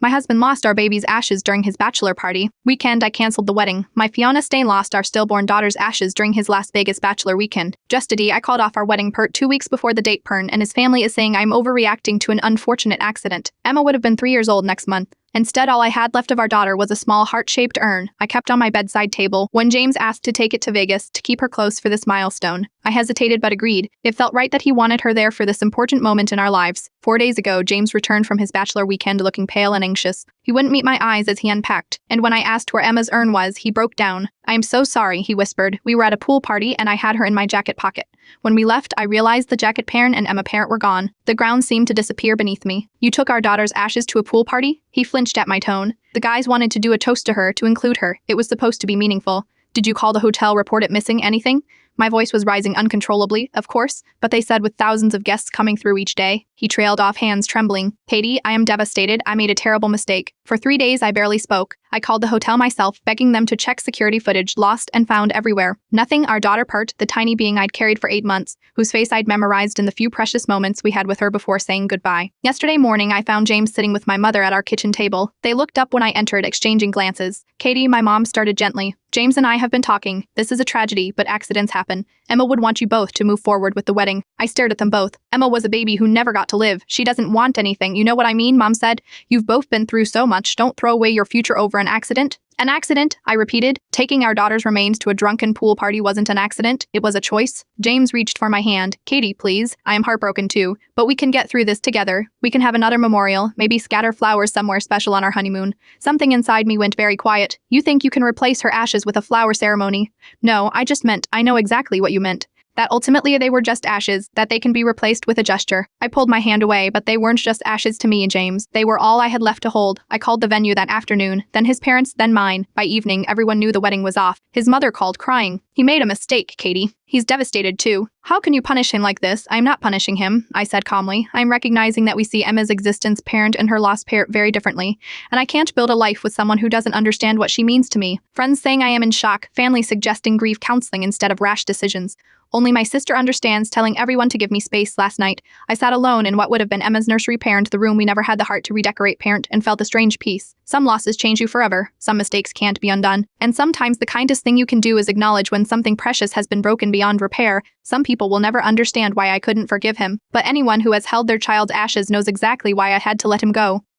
My husband lost our baby's ashes during his bachelor party weekend. I canceled the wedding. My fiancé lost our stillborn daughter's ashes during his Las Vegas bachelor weekend. Justity, I called off our wedding 2 weeks before the date. Pern and his family is saying I'm overreacting to an unfortunate accident. Emma would have been 3 years old next month. Instead, all I had left of our daughter was a small heart-shaped urn I kept on my bedside table when James asked to take it to Vegas to keep her close for this milestone. I hesitated but agreed. It felt right that he wanted her there for this important moment in our lives. 4 days ago, James returned from his bachelor weekend looking pale and anxious. He wouldn't meet my eyes as he unpacked, and when I asked where Emma's urn was, he broke down. "I am so sorry," he whispered. "We were at a pool party and I had her in my jacket pocket. When we left, I realized the jacket parent and Emma parent were gone. The ground seemed to disappear beneath me." "You took our daughter's ashes to a pool party?" He flinched at my tone. "The guys wanted to do a toast to her to include her. It was supposed to be meaningful." "Did you call the hotel, report it missing, anything?" My voice was rising uncontrollably, of course, but they said with thousands of guests coming through each day. He trailed off, hands trembling. "Katie, I am devastated. I made a terrible mistake. For 3 days, I barely spoke. I called the hotel myself, begging them to check security footage, lost and found everywhere. Nothing. Our daughter Pert, the tiny being I'd carried for 8 months, whose face I'd memorized in the few precious moments we had with her before saying goodbye. Yesterday morning, I found James sitting with my mother at our kitchen table. They looked up when I entered, exchanging glances. "Katie," my mom started gently. "James and I have been talking. This is a tragedy, but accidents happen. Emma would want you both to move forward with the wedding." I stared at them both. "Emma was a baby who never got to live. She doesn't want anything. You know what I mean?" Mom said. "You've both been through so much. Don't throw away your future over an accident." "An accident?" I repeated. "Taking our daughter's remains to a drunken pool party wasn't an accident. It was a choice." James reached for my hand. "Katie, please. I am heartbroken too, but we can get through this together. We can have another memorial, maybe scatter flowers somewhere special on our honeymoon." Something inside me went very quiet. "You think you can replace her ashes with a flower ceremony?" "No, I just meant, I know exactly what you meant. That ultimately they were just ashes, that they can be replaced with a gesture." I pulled my hand away, but they weren't just ashes to me, James. They were all I had left to hold. I called the venue that afternoon, then his parents, then mine. By evening, everyone knew the wedding was off. His mother called, crying. "He made a mistake, Katie. He's devastated too." "How can you punish him like this?" "I'm not punishing him," I said calmly. "I'm recognizing that we see Emma's existence parent and her lost parent very differently, and I can't build a life with someone who doesn't understand what she means to me." Friends saying I am in shock, family suggesting grief counseling instead of rash decisions. Only my sister understands, telling everyone to give me space. Last night, I sat alone in what would have been Emma's nursery parent, the room we never had the heart to redecorate parent, and felt a strange peace. Some losses change you forever, some mistakes can't be undone, and sometimes the kindest thing you can do is acknowledge when something precious has been broken beyond repair. Some people will never understand why I couldn't forgive him, but anyone who has held their child's ashes knows exactly why I had to let him go.